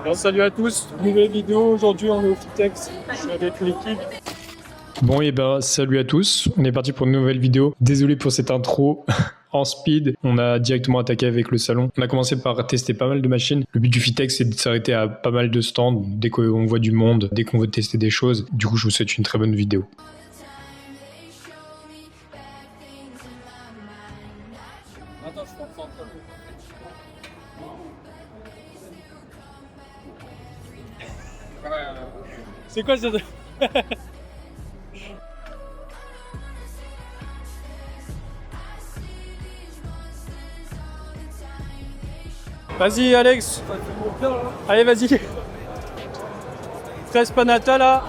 Alors, salut à tous, nouvelle vidéo, aujourd'hui on est au Fitex, je suis avec l'équipe. Bon et ben salut à tous, on est parti pour une nouvelle vidéo. Désolé pour cette intro en speed, on a directement attaqué avec le salon. On a commencé par tester pas mal de machines. Le but du Fitex c'est de s'arrêter à pas mal de stands dès qu'on voit du monde, dès qu'on veut tester des choses. Du coup je vous souhaite une très bonne vidéo. Attends, je comprends. C'est quoi ça? Vas-y Alex. Allez vas-y. 13 panata là.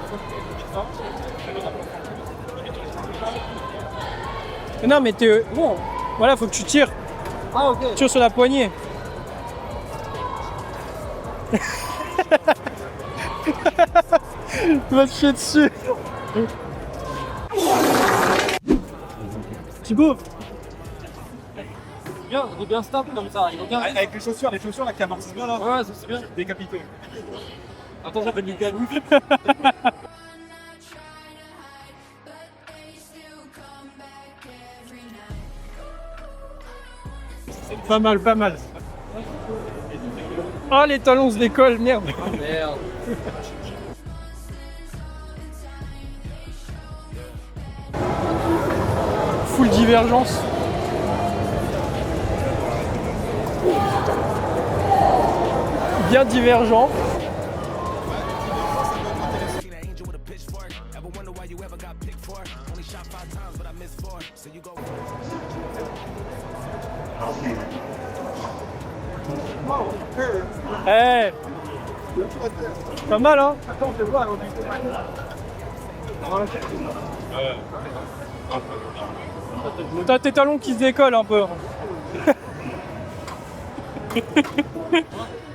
Non mais t'es... Bon. Voilà, faut que tu tires. Ah, ok. Tire sur la poignée. Va te chier dessus. Thibaut. Bien, il est bien stable comme ça. Il est bien. Avec les chaussures là qui amortissent bien là. Ouais, c'est bien. Décapité. Attends, j'appelle du galou. Pas mal, pas mal. Oh les talons se décollent, merde. Merde. Full divergence. Bien divergent. Eh, pas mal hein. Attends, je vois. T'as tes talons qui se décollent un peu.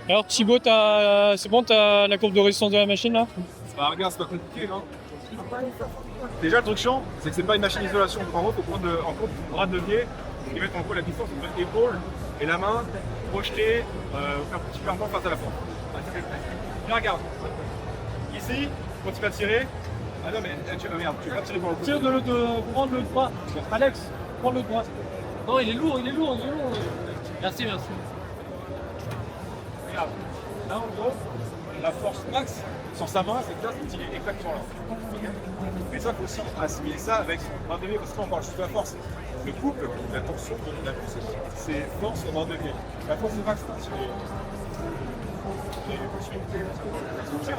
Alors Thibaut, c'est bon, t'as la courbe de résistance de la machine là? Bah regarde, c'est pas compliqué hein. Déjà le truc chiant, c'est que c'est pas une machine d'isolation. En gros, faut prendre en compte le bras de levier et mettre en gros la distance entre l'épaule et la main, projeter, faire petit perlement face à la force. Bien regarde. Ici, quand tu vas tirer. Ah non mais merde, tu vas pas tirer pour le coup. Tire prendre le droit. Alex, prends le droit. Non, il est lourd. Merci. Regarde. Là en gros, la force max sur sa main, c'est là, il est exactement là. Mais ça, il faut aussi assimiler ça avec son bras de levier, parce qu'on parle juste de la force. Le couple, la tension de la pousse, c'est force au bras de levier. La force max, c'est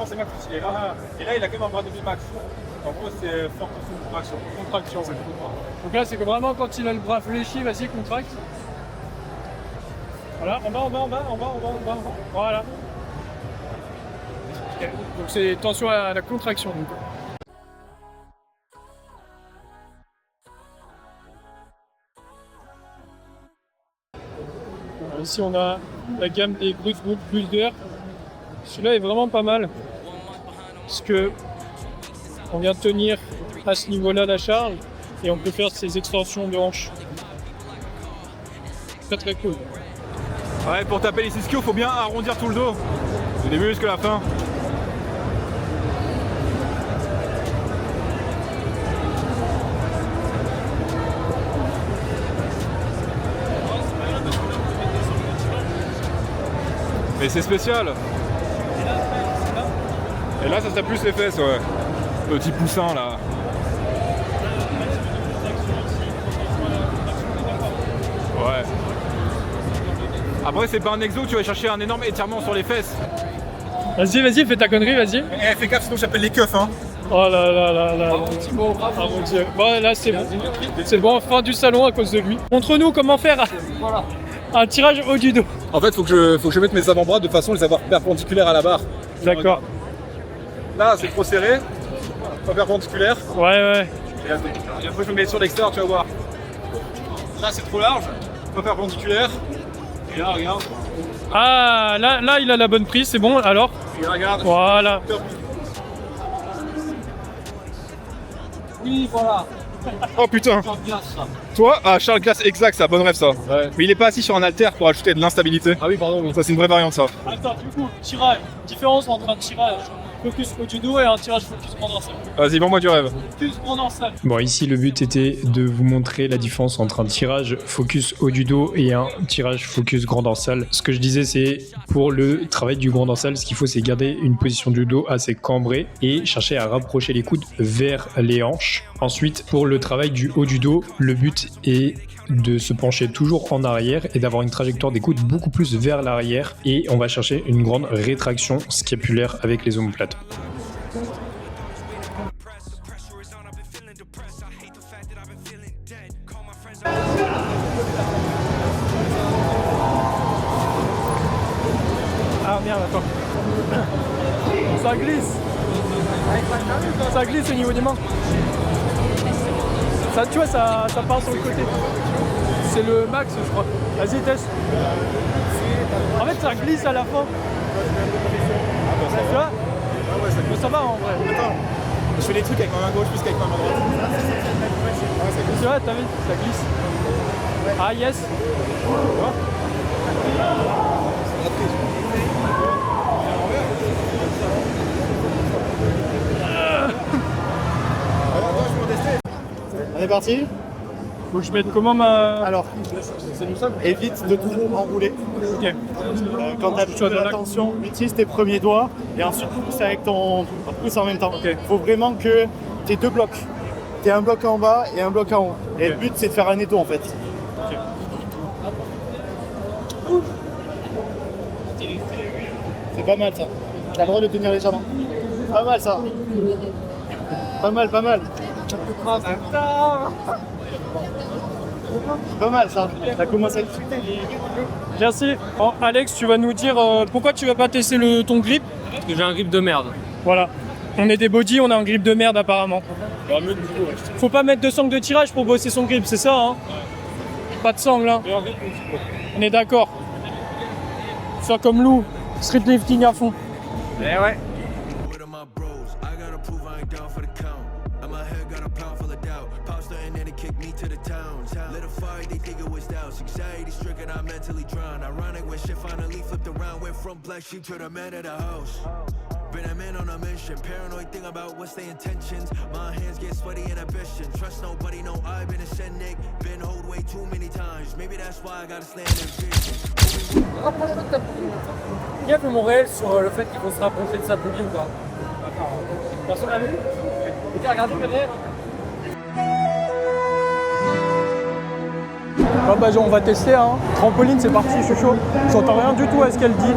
c'est max, il est là. Et là, il a quand même un bras de levier max. En gros, c'est force sous contraction. Donc là, c'est que vraiment quand il a le bras fléchi, vas-y, contracte. Voilà, en bas. Voilà. Donc c'est tension à la contraction. Donc. Alors, ici, on a la gamme des Grooves Group plus d'air. Celui-là est vraiment pas mal. Parce que on vient tenir à ce niveau-là la charge et on peut faire ces extensions de hanches. Très cool. Ouais, pour taper les ischios, il faut bien arrondir tout le dos. Du début jusqu'à la fin. Mais c'est spécial. Et là, ça serait plus les fesses, ouais. Petit poussin là. Ouais. Après, c'est pas un exo, tu vas chercher un énorme étirement sur les fesses. Vas-y, fais ta connerie, vas-y. Eh, fais gaffe, sinon j'appelle les keufs, hein. Oh là. Thibaut, bravo. Ah mon dieu. Bon, là, c'est bon. C'est bon, fin du salon à cause de lui. Montre-nous comment faire Voilà. un tirage haut du dos. En fait, faut que je mette mes avant-bras de façon à les avoir perpendiculaires à la barre. D'accord. Là, c'est trop serré, pas perpendiculaire. Ouais. Et après, je me mets sur l'extérieur, tu vas voir. Là, c'est trop large, pas perpendiculaire. Et là, regarde. Ah, là, il a la bonne prise, c'est bon, alors. Et là, regarde. Voilà. Oui, voilà. Oh putain. Charles Glass, ça. Toi, ah, Charles Glass, exact, c'est un bon rêve ça. Ouais. Mais il est pas assis sur un haltère pour ajouter de l'instabilité. Ah oui, pardon, oui. Ça, c'est une vraie variante ça. Attends, du coup, tirage. Différence entre un tirage focus au judo et un tirage focus grand dorsal. Vas-y, vends-moi du rêve. Focus grand dorsal. Bon, ici, le but était de vous montrer la différence entre un tirage focus haut du dos et un tirage focus grand dorsal. Ce que je disais, c'est pour le travail du grand dorsal, ce qu'il faut, c'est garder une position du dos assez cambrée et chercher à rapprocher les coudes vers les hanches. Ensuite, pour le travail du haut du dos, le but est de se pencher toujours en arrière et d'avoir une trajectoire des coudes beaucoup plus vers l'arrière, et on va chercher une grande rétraction scapulaire avec les omoplates. Ah merde, attends. Ça glisse. Ça glisse au niveau des mains. Ça, tu vois, ça part sur le côté. C'est le max, je crois. Vas-y, teste. En fait, ça glisse à la fin. Tu vois? Mais ça va en vrai. Attends, je fais des trucs avec ma main gauche plus qu'avec ma main droite. Tu vois, t'as vu? Ça glisse. Ah yes. Tu vois? On est parti. Faut que je mette comment ma... Alors, évite de toujours enrouler. Ok. Quand tu as plus de la tension, utilise tes premiers doigts et ensuite pousse avec ton pouce en même temps. Ok. Faut vraiment que tu aies deux blocs. Tu as un bloc en bas et un bloc en haut. Et le but, c'est de faire un étau en fait. C'est pas mal ça. Tu as le droit de tenir légèrement. Pas mal ça. Pas mal, pas mal. Pas mal ça. Ça commence à être... Merci. Bon, Alex, tu vas nous dire pourquoi tu vas pas tester ton grip. Parce que j'ai un grip de merde. Voilà. On est des body, on a un grip de merde apparemment. Faut pas mettre de sangle de tirage pour bosser son grip, c'est ça hein? Pas de sangle hein. On est d'accord. Faire comme Lou, street lifting à fond. Eh ouais. With all my bros, I gotta prove I ain't down for the count. And my head got a pound full of doubt. Pop starting and it kicked me to the town. Lit a fire, they think it was douse. Anxiety stricken, I mentally drowned. Ironic when shit finally flipped around. Went from black sheep to the man of the house. Been a man on a mission. Paranoid thing about what's their intentions. My hands get sweaty in ambition. Trust nobody, no, I've been a cynic. Been hold way too many times. Maybe that's why I gotta slam in vision. Qui a fait mon réel sur le fait qu'il faut se rapprocher de sa bougie ou pas? Personne l'a vu? Ok, regardez derrière. Bah, on va tester hein. Trampoline c'est parti, je suis chaud. J'entends rien du tout à ce qu'elle dit.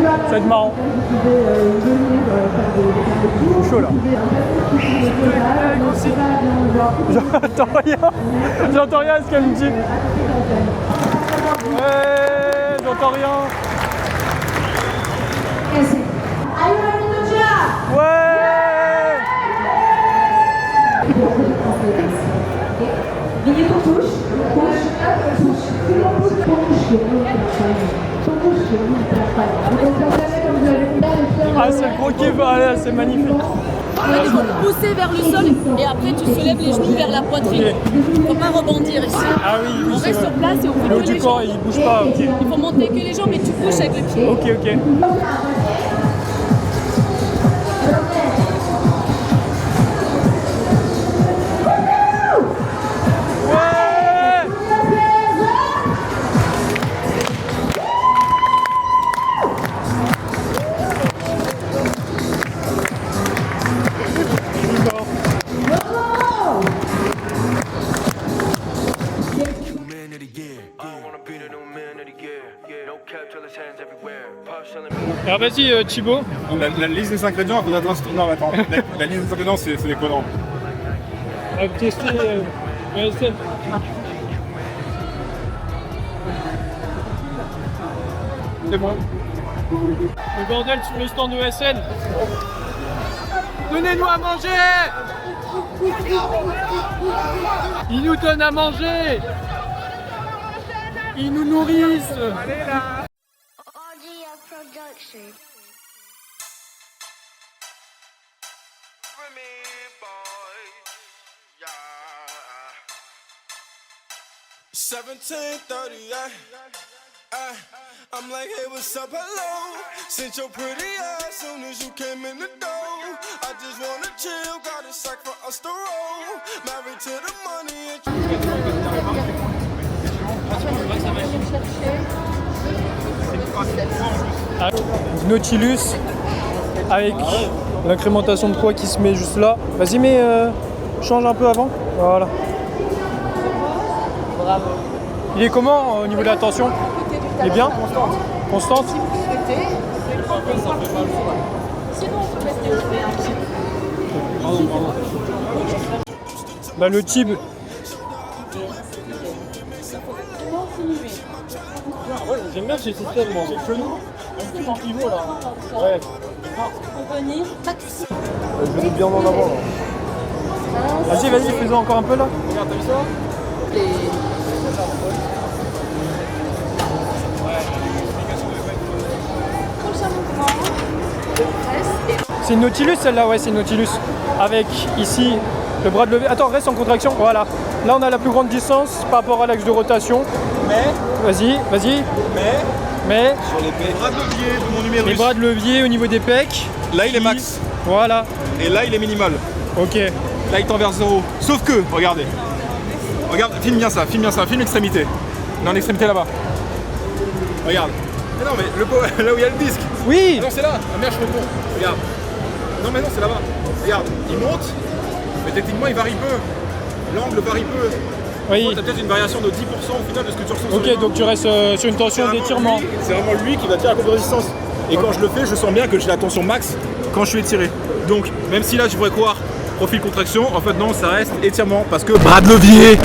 Ça va être marrant. Je suis chaud là. J'entends rien à ce qu'elle me dit. Ouais, j'entends rien. Ouais. Ah c'est le gros kiff, allez, c'est magnifique. En fait, il faut te pousser vers le sol et après tu soulèves les genoux vers la poitrine. Il ne faut pas rebondir ici. Ah oui, On c'est reste vrai. sur place et on fait Le haut que du les corps jambes. il bouge pas, ok. Il faut monter que les jambes et tu bouges avec le pied. Ok. New man of the year. I wanna be the new man of the year. No cap till his hands everywhere. Pop selling me. Alors vas-y Thibaut. La liste des ingrédients, il faudra se tourner. Non, attends. La liste des ingrédients, c'est des conneries. On va tester ESN. C'est bon. Le bordel sur le stand ESN. Donnez-nous à manger! Ils nous donnent à manger! Ils nous nourrissent. Audio production. For me, boy. Yeah. 17:30, I'm like, hey, what's up, hello? Since your pretty ass soon as you came in the door. I just wanna chill, got a sack for us to roll. Married to the money and Nautilus avec l'incrémentation de poids qui se met juste là. Vas-y, mais change un peu avant. Voilà. Bravo. Il est comment au niveau de la tension? Il est bien? Constante. Sinon, on peut rester ouvert. Bah, le tib. J'aime bien ce système, moi. C'est que nous, un petit en pivot là. Ouais. Revenir. Je vais bien en avant là. Vas-y, fais-en encore un peu là. Regarde, t'as vu ça? C'est une Nautilus celle-là, ouais, c'est une Nautilus. Avec ici le bras de levé. Attends, reste en contraction. Voilà. Là, on a la plus grande distance par rapport à l'axe de rotation. Mais Vas-y. sur les bras de levier de mon numérus, Les bras de levier au niveau des pecs. là il est max Voilà. et là il est minimal. Ok. Là il tend vers 0. Sauf que, regardez. Regarde, filme bien ça, filme l'extrémité. Non, l'extrémité là-bas. Regarde. Mais non, mais là où il y a le disque. Oui. Ah non, c'est là. Ah merde, je confonds. Regarde. Non, mais non, c'est là-bas. Regarde, il monte, mais techniquement il varie peu. L'angle varie peu. Oui. Tu as peut-être une variation de 10% au final de ce que tu ressens. Ok, sur les donc tu restes sur une tension d'étirement. C'est vraiment lui qui va tirer la courbe de résistance. Et quand je le fais, je sens bien que j'ai la tension max quand je suis étiré. Donc, même si là je pourrais croire profil contraction, en fait non, ça reste étirement parce que bras de levier.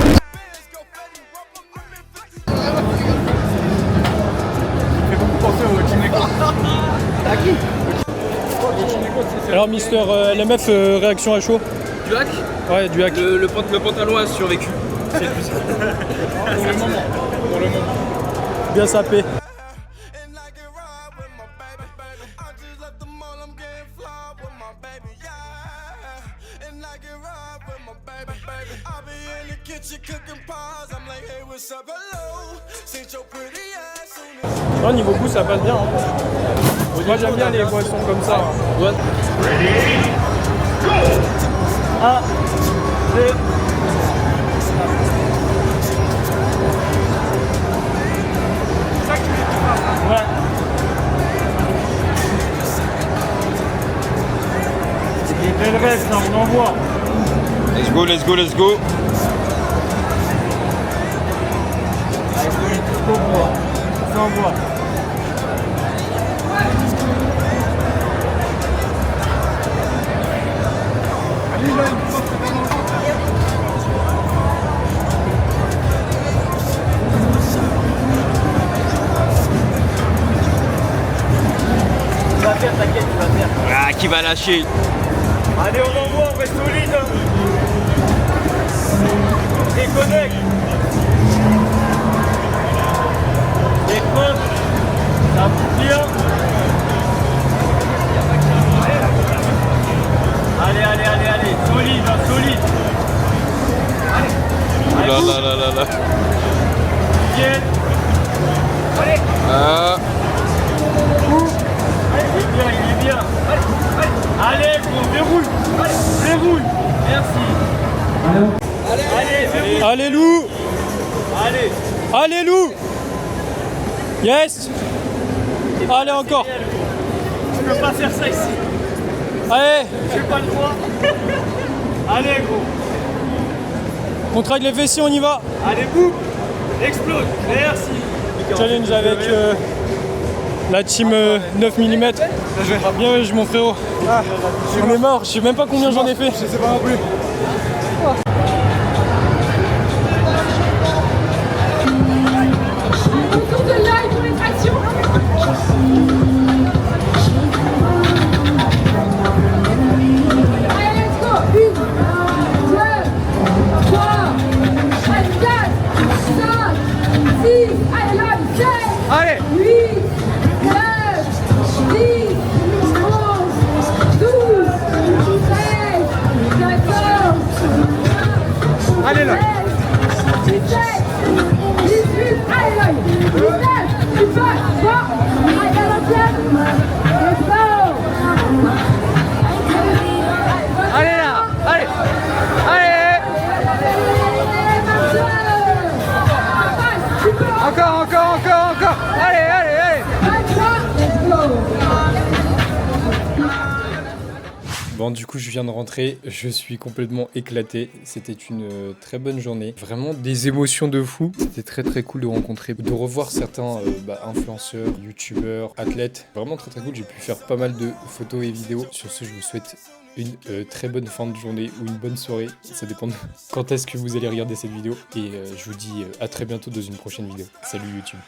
Alors, Mister LMF, réaction à chaud. Du hack? Ouais, du hack. Le pantalon a survécu. C'est le plus. Pour le moment. Bien sapé. Non, niveau goût, ça passe bien. Hein. Moi, j'aime bien les boissons comme ça. Ouais. 1, 2. Ouais. C'est belle reste, là, on envoie. Let's go. Ça envoie. Ah, qui va lâcher? Allez, on envoie, on reste solide. Déconnecte. Décroche. Ça bouge bien. Allez. Solide, hein, solide. Allez. Là. Tiens. Allez. Ah. Il est bien. Allez, gros, verrouille. Merci. Allez, Lou. Allez, Lou. Yes. Allez, encore. Je peux pas faire ça ici. Allez. J'ai pas le droit. Allez, gros. Contracte les fessiers, on y va. Allez, boum. Explose. Merci. Challenge avec la team 9 mm. Bien joué, mon frérot. On est mort, je sais même pas combien j'en ai fait. Je sais pas non plus. Autour de l'œil pour les tractions. Allez, let's go. 1, 2, 3, 4, 5, 6, allez, là, 7, Allez. 8, 9, 10, 11, 12, 13, 14, Allez là. 16, 17, 18, allez l'œil. 19, tu passes, va. Allez à l'ancienne. Let's go. Allez là, allez, allez. Encore. Allez, allez, allez. Let's go. Bon, du coup, je viens de rentrer, je suis complètement éclaté. C'était une très bonne journée. Vraiment des émotions de fou. C'était très cool de rencontrer, de revoir certains influenceurs, youtubeurs, athlètes. Vraiment très cool. J'ai pu faire pas mal de photos et vidéos. Sur ce, je vous souhaite une très bonne fin de journée ou une bonne soirée. Ça dépend de quand est-ce que vous allez regarder cette vidéo. Et je vous dis à très bientôt dans une prochaine vidéo. Salut YouTube.